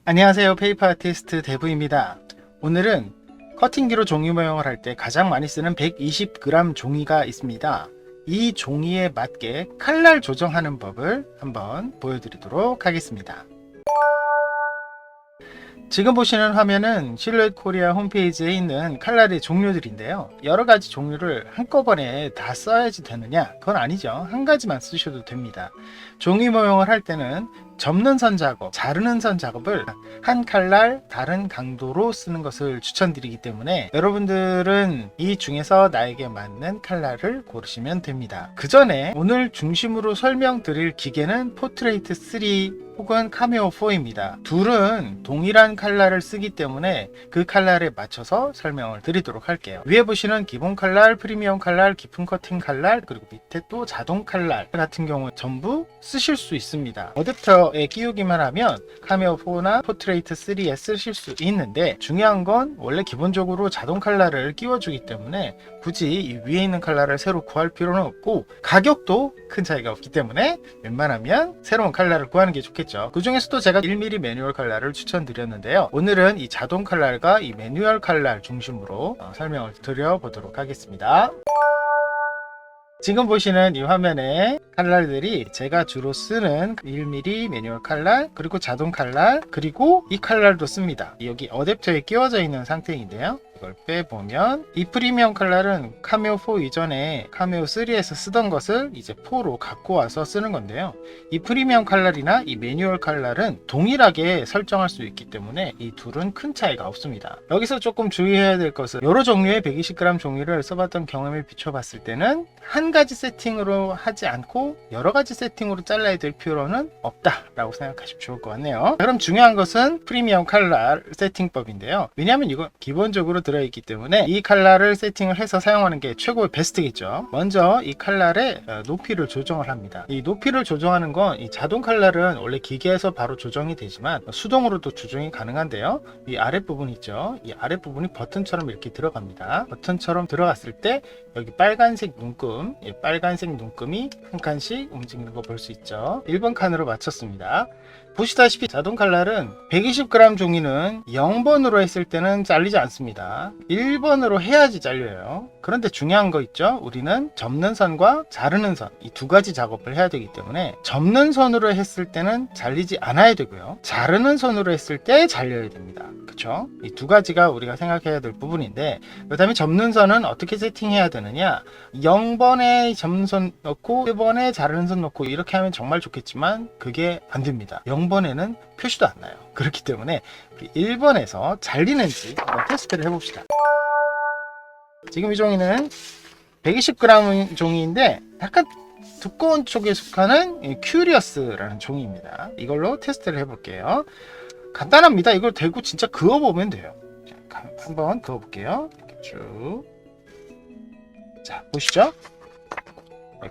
안녕하세요. 페이퍼 아티스트 대부입니다. 오늘은 커팅기로 종이 모형을 할 때 가장 많이 쓰는 120g 종이가 있습니다. 이 종이에 맞게 칼날 조정하는 법을 한번 보여드리도록 하겠습니다. 지금 보시는 화면은 실루엣 코리아 홈페이지에 있는 칼날의 종류들인데요. 여러가지 종류를 한꺼번에 다 써야지 되느냐? 그건 아니죠. 한 가지만 쓰셔도 됩니다. 종이 모형을 할 때는 접는 선 작업, 자르는 선 작업을 한 칼날 다른 강도로 쓰는 것을 추천드리기 때문에 여러분들은 이 중에서 나에게 맞는 칼날을 고르시면 됩니다. 그 전에 오늘 중심으로 설명드릴 기계는 포트레이트 3 혹은 카메오 4입니다. 둘은 동일한 칼날을 쓰기 때문에 그 칼날에 맞춰서 설명을 드리도록 할게요. 위에 보시는 기본 칼날, 프리미엄 칼날, 깊은 커팅 칼날, 그리고 밑에 또 자동 칼날 같은 경우 전부 쓰실 수 있습니다. 어댑터에 끼우기만 하면 카메오 4나 포트레이트 3에 쓰실 수 있는데, 중요한 건 원래 기본적으로 자동 칼날을 끼워주기 때문에 굳이 이 위에 있는 칼날을 새로 구할 필요는 없고, 가격도 큰 차이가 없기 때문에 웬만하면 새로운 칼날을 구하는 게 좋겠죠. 그 중에서도 제가 1mm 매뉴얼 칼날을 추천드렸는데요. 오늘은 이 자동 칼날과 이 매뉴얼 칼날 중심으로 설명을 드려보도록 하겠습니다. 지금 보시는 이 화면에 칼날들이 제가 주로 쓰는 1mm 매뉴얼 칼날, 그리고 자동 칼날, 그리고 이 칼날도 씁니다. 여기 어댑터에 끼워져 있는 상태인데요. 이걸 빼보면 이 프리미엄 칼날은 카메오 4 이전에 카메오 3에서 쓰던 것을 이제 4로 갖고 와서 쓰는 건데요. 이 프리미엄 칼날이나 이 매뉴얼 칼날은 동일하게 설정할 수 있기 때문에 이 둘은 큰 차이가 없습니다. 여기서 조금 주의해야 될 것은 여러 종류의 120g 종이를 써봤던 경험에 비춰봤을 때는 한 가지 세팅으로 하지 않고 여러 가지 세팅으로 잘라야 될 필요는 없다라고 생각하시면 좋을 것 같네요. 그럼 중요한 것은 프리미엄 칼날 세팅법인데요. 왜냐하면 이건 기본적으로 들어있기 때문에 이 칼날을 세팅을 해서 사용하는 게 최고의 베스트겠죠. 먼저 이 칼날의 높이를 조정을 합니다. 이 높이를 조정하는 건 이 자동 칼날은 원래 기계에서 바로 조정이 되지만 수동으로도 조정이 가능한데요. 이 아랫부분 있죠. 이 아랫부분이 버튼처럼 이렇게 들어갑니다. 버튼처럼 들어갔을 때 여기 빨간색 눈금, 빨간색 눈금이 한 칸씩 움직이는 거 볼 수 있죠. 1번 칸으로 맞췄습니다. 보시다시피 자동 칼날은 120g 종이는 0번으로 했을 때는 잘리지 않습니다. 1번으로 해야지 잘려요. 그런데 중요한 거 있죠. 우리는 접는 선과 자르는 선, 이 두 가지 작업을 해야 되기 때문에 접는 선으로 했을 때는 잘리지 않아야 되고요. 자르는 선으로 했을 때 잘려야 됩니다. 그쵸? 이 두 가지가 우리가 생각해야 될 부분인데, 그 다음에 접는 선은 어떻게 세팅해야 되느냐, 0번에 접는 선 넣고 1번에 자르는 선 넣고 이렇게 하면 정말 좋겠지만 그게 안 됩니다. 0번에는 표시도 안 나요. 그렇기 때문에 1번에서 잘리는지 한번 테스트를 해봅시다. 지금 이 종이는 120g 종이인데 약간 두꺼운 쪽에 속하는 큐리어스라는 종이입니다. 이걸로 테스트를 해볼게요. 간단합니다. 이걸 대고 진짜 그어보면 돼요. 자, 한번 그어볼게요. 이렇게 쭉. 자, 보시죠.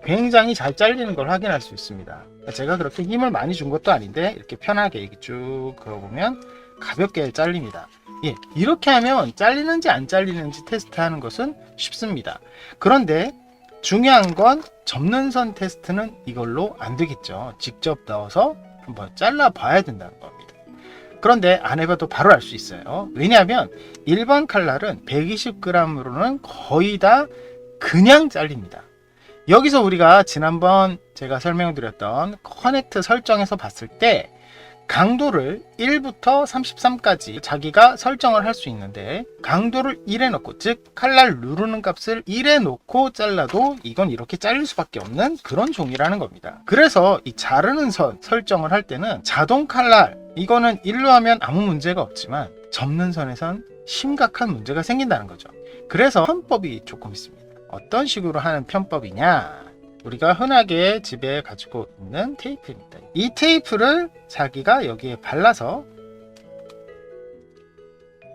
굉장히 잘 잘리는 걸 확인할 수 있습니다. 제가 그렇게 힘을 많이 준 것도 아닌데 이렇게 편하게 이렇게 쭉 그어보면 가볍게 잘립니다. 예, 이렇게 하면 잘리는지 안 잘리는지 테스트하는 것은 쉽습니다. 그런데 중요한 건 접는 선 테스트는 이걸로 안 되겠죠. 직접 넣어서 한번 잘라 봐야 된다는 겁니다. 그런데 안 해봐도 바로 알 수 있어요. 왜냐하면 1번 칼날은 120g으로는 거의 다 그냥 잘립니다. 여기서 우리가 지난번 제가 설명드렸던 커넥트 설정에서 봤을 때 강도를 1부터 33까지 자기가 설정을 할 수 있는데, 강도를 1에 놓고, 즉 칼날 누르는 값을 1에 놓고 잘라도 이건 이렇게 잘릴 수밖에 없는 그런 종이라는 겁니다. 그래서 이 자르는 선 설정을 할 때는 자동 칼날, 이거는 1로 하면 아무 문제가 없지만 접는 선에선 심각한 문제가 생긴다는 거죠. 그래서 편법이 조금 있습니다. 어떤 식으로 하는 편법이냐, 우리가 흔하게 집에 가지고 있는 테이프입니다. 이 테이프를 자기가 여기에 발라서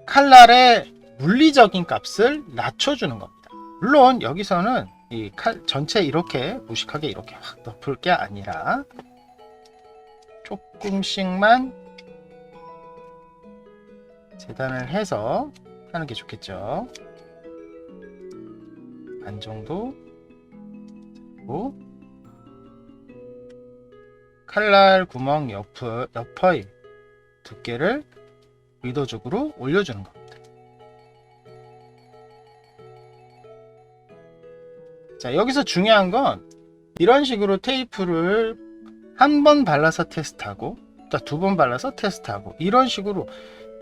칼날의 물리적인 값을 낮춰주는 겁니다. 물론 여기서는 이 칼 전체 이렇게 무식하게 이렇게 확 덮을 게 아니라 조금씩만 재단을 해서 하는 게 좋겠죠. 반 정도. 칼날 구멍 옆의 두께를 의도적으로 올려주는 겁니다. 자, 여기서 중요한 건 이런 식으로 테이프를 한 번 발라서 테스트하고 또 두 번 발라서 테스트하고 이런 식으로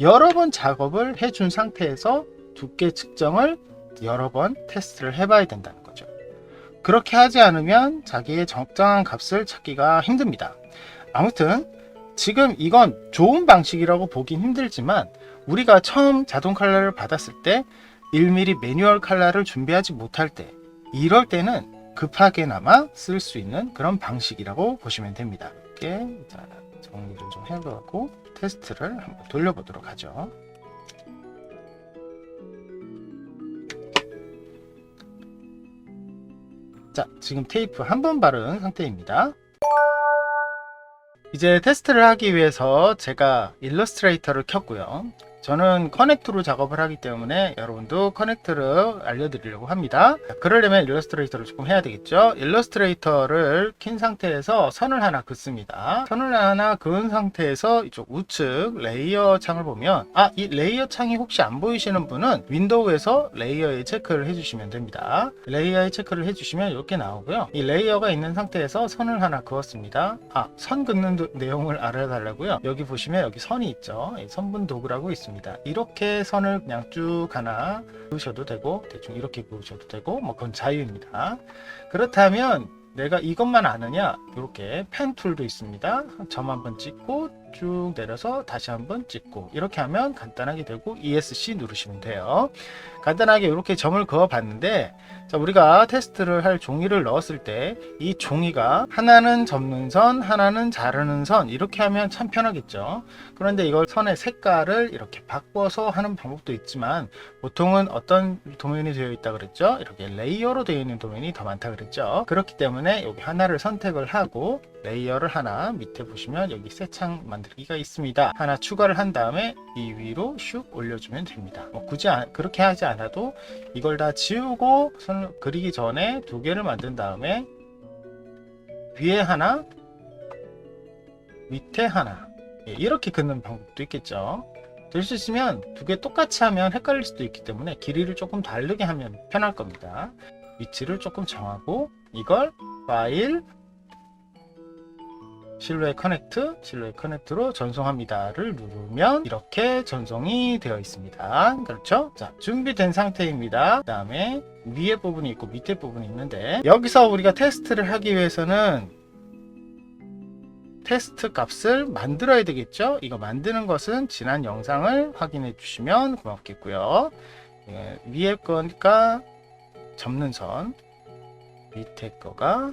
여러 번 작업을 해준 상태에서 두께 측정을 여러 번 테스트를 해봐야 된다는 거죠. 그렇게 하지 않으면 자기의 적정한 값을 찾기가 힘듭니다. 아무튼 지금 이건 좋은 방식이라고 보긴 힘들지만 우리가 처음 자동 칼라를 받았을 때 1mm 매뉴얼 칼라를 준비하지 못할 때 이럴 때는 급하게나마 쓸 수 있는 그런 방식이라고 보시면 됩니다. 이렇게 자, 정리를 좀 해보고 테스트를 한번 돌려보도록 하죠. 자, 지금 테이프 한 번 바른 상태입니다. 이제 테스트를 하기 위해서 제가 일러스트레이터를 켰고요. 저는 커넥트로 작업을 하기 때문에 여러분도 커넥트를 알려드리려고 합니다. 그러려면 일러스트레이터를 조금 해야 되겠죠. 일러스트레이터를 킨 상태에서 선을 하나 긋습니다. 선을 하나 그은 상태에서 이쪽 우측 레이어 창을 보면 이 레이어 창이 혹시 안 보이시는 분은 윈도우에서 레이어에 체크를 해주시면 됩니다. 레이어에 체크를 해주시면 이렇게 나오고요. 이 레이어가 있는 상태에서 선을 하나 그었습니다. 선 긋는 내용을 알아달라고요. 여기 보시면 여기 선이 있죠. 선분 도구라고 있습니다. 이렇게 선을 그냥 쭉 하나 그으셔도 되고 대충 이렇게 그으셔도 되고 뭐 그건 자유입니다. 그렇다면 내가 이것만 아느냐, 이렇게 펜 툴도 있습니다. 점 한번 찍고 쭉 내려서 다시 한번 찍고 이렇게 하면 간단하게 되고 ESC 누르시면 돼요. 간단하게 이렇게 점을 그어 봤는데 자, 우리가 테스트를 할 종이를 넣었을 때 이 종이가 하나는 접는 선, 하나는 자르는 선 이렇게 하면 참 편하겠죠. 그런데 이걸 선의 색깔을 이렇게 바꿔서 하는 방법도 있지만 보통은 어떤 도면이 되어 있다 그랬죠? 이렇게 레이어로 되어 있는 도면이 더 많다 그랬죠. 그렇기 때문에 여기 하나를 선택을 하고 레이어를 하나 밑에 보시면 여기 새 창 만들기가 있습니다. 하나 추가를 한 다음에 이 위로 슉 올려주면 됩니다. 굳이 그렇게 하지 않아도 이걸 다 지우고 선을 그리기 전에 두 개를 만든 다음에 위에 하나 밑에 하나 이렇게 긋는 방법도 있겠죠. 될 수 있으면 두 개 똑같이 하면 헷갈릴 수도 있기 때문에 길이를 조금 다르게 하면 편할 겁니다. 위치를 조금 정하고 이걸 파일 실루엣 커넥트로 전송합니다를 누르면 이렇게 전송이 되어 있습니다. 그렇죠? 자, 준비된 상태입니다. 그 다음에 위에 부분이 있고 밑에 부분이 있는데 여기서 우리가 테스트를 하기 위해서는 테스트 값을 만들어야 되겠죠? 이거 만드는 것은 지난 영상을 확인해 주시면 고맙겠고요. 위에 거니까 접는 선, 밑에 거가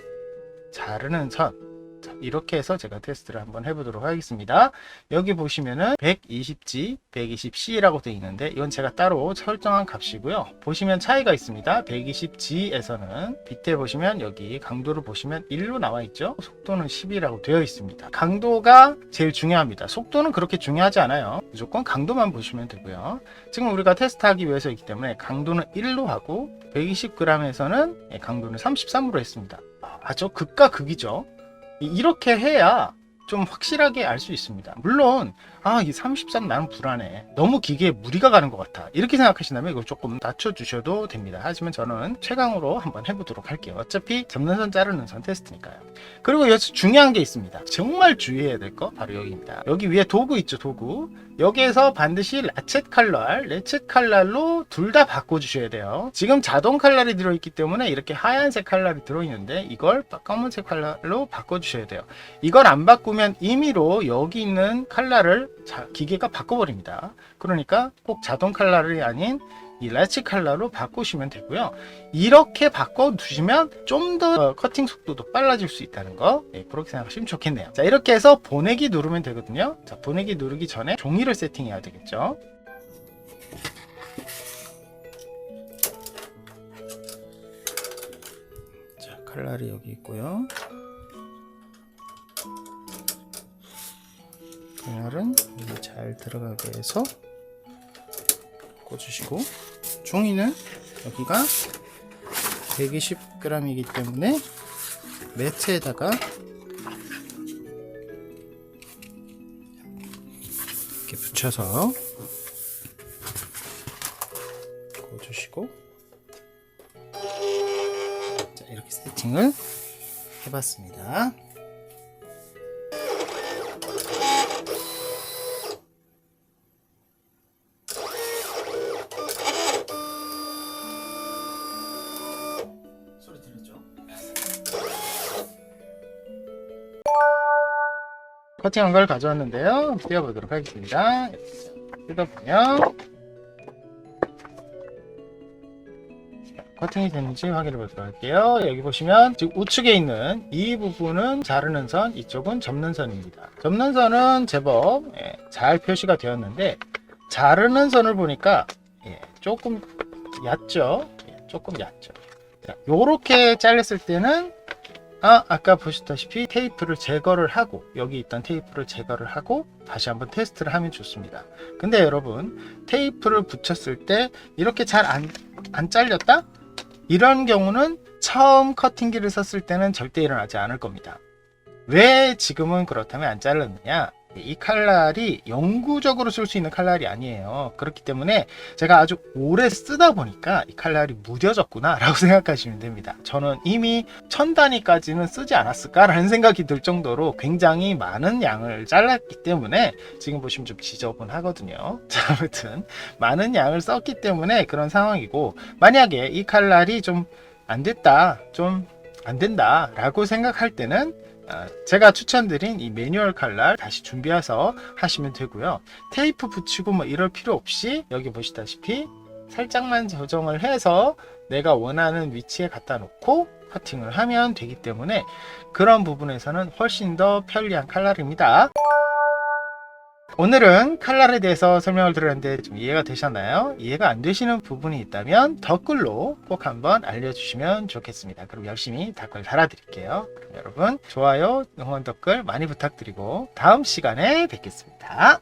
자르는 선. 자, 이렇게 해서 제가 테스트를 한번 해보도록 하겠습니다. 여기 보시면은 120G, 120C라고 되어 있는데 이건 제가 따로 설정한 값이고요. 보시면 차이가 있습니다. 120G에서는 밑에 보시면 여기 강도를 보시면 1로 나와 있죠. 속도는 10이라고 되어 있습니다. 강도가 제일 중요합니다. 속도는 그렇게 중요하지 않아요. 무조건 강도만 보시면 되고요. 지금 우리가 테스트하기 위해서이기 때문에 강도는 1로 하고 120g에서는 강도는 33으로 했습니다. 아주 극과 극이죠. 이렇게 해야 좀 확실하게 알 수 있습니다. 물론 이 33 나는 불안해, 너무 기계에 무리가 가는 것 같아 이렇게 생각하신다면 이걸 조금 낮춰주셔도 됩니다. 하지만 저는 최강으로 한번 해보도록 할게요. 어차피 접는 선 자르는 선 테스트니까요. 그리고 여기서 중요한 게 있습니다. 정말 주의해야 될 거 바로 여기입니다. 여기 위에 도구 있죠. 도구 여기에서 반드시 라쳇 칼날로 둘 다 바꿔주셔야 돼요. 지금 자동 칼날이 들어있기 때문에 이렇게 하얀색 칼날이 들어있는데 이걸 검은색 칼날로 바꿔주셔야 돼요. 이걸 안 바꾸면 임의로 여기 있는 칼날을 기계가 바꿔버립니다. 그러니까 꼭 자동 칼날이 아닌 이 라쳇 칼날로 바꾸시면 되고요. 이렇게 바꿔두시면 좀 더 커팅 속도도 빨라질 수 있다는 거, 그렇게 생각하시면 좋겠네요. 자, 이렇게 해서 보내기 누르면 되거든요. 자, 보내기 누르기 전에 종이를 세팅해야 되겠죠. 자, 칼날이 여기 있고요. 칼날은 여기 잘 들어가게 해서 꽂으시고 종이는 여기가 120g이기 때문에 매트에다가 붙여서 꽂으시고, 자, 이렇게 세팅을 해봤습니다. 소리 들렸죠? 커팅한 걸 가져왔는데요. 띄워보도록 하겠습니다. 뜯어보면 커팅이 됐는지 확인해 보도록 할게요. 여기 보시면 지금 우측에 있는 이 부분은 자르는 선, 이쪽은 접는 선입니다. 접는 선은 제법 잘 표시가 되었는데, 자르는 선을 보니까 조금 얕죠. 조금 얕죠. 자, 요렇게 잘랐을 때는 아까 보셨다시피 테이프를 제거를 하고, 여기 있던 테이프를 제거를 하고 다시 한번 테스트를 하면 좋습니다. 근데 여러분, 테이프를 붙였을 때 이렇게 잘 안 잘렸다? 이런 경우는 처음 커팅기를 썼을 때는 절대 일어나지 않을 겁니다. 왜 지금은 그렇다면 안 잘랐느냐? 이 칼날이 영구적으로 쓸 수 있는 칼날이 아니에요. 그렇기 때문에 제가 아주 오래 쓰다 보니까 이 칼날이 무뎌졌구나 라고 생각하시면 됩니다. 저는 이미 1000단위까지는 쓰지 않았을까 라는 생각이 들 정도로 굉장히 많은 양을 잘랐기 때문에 지금 보시면 좀 지저분하거든요. 자, 아무튼 많은 양을 썼기 때문에 그런 상황이고, 만약에 이 칼날이 좀 안 됐다, 좀 안 된다 라고 생각할 때는 제가 추천드린 이 매뉴얼 칼날 다시 준비해서 하시면 되고요. 테이프 붙이고 뭐 이럴 필요 없이 여기 보시다시피 살짝만 조정을 해서 내가 원하는 위치에 갖다 놓고 커팅을 하면 되기 때문에 그런 부분에서는 훨씬 더 편리한 칼날입니다. 오늘은 칼날에 대해서 설명을 드렸는데 좀 이해가 되셨나요? 이해가 안 되시는 부분이 있다면 댓글로 꼭 한번 알려주시면 좋겠습니다. 그럼 열심히 댓글 달아드릴게요. 그럼 여러분, 좋아요, 응원 댓글 많이 부탁드리고 다음 시간에 뵙겠습니다.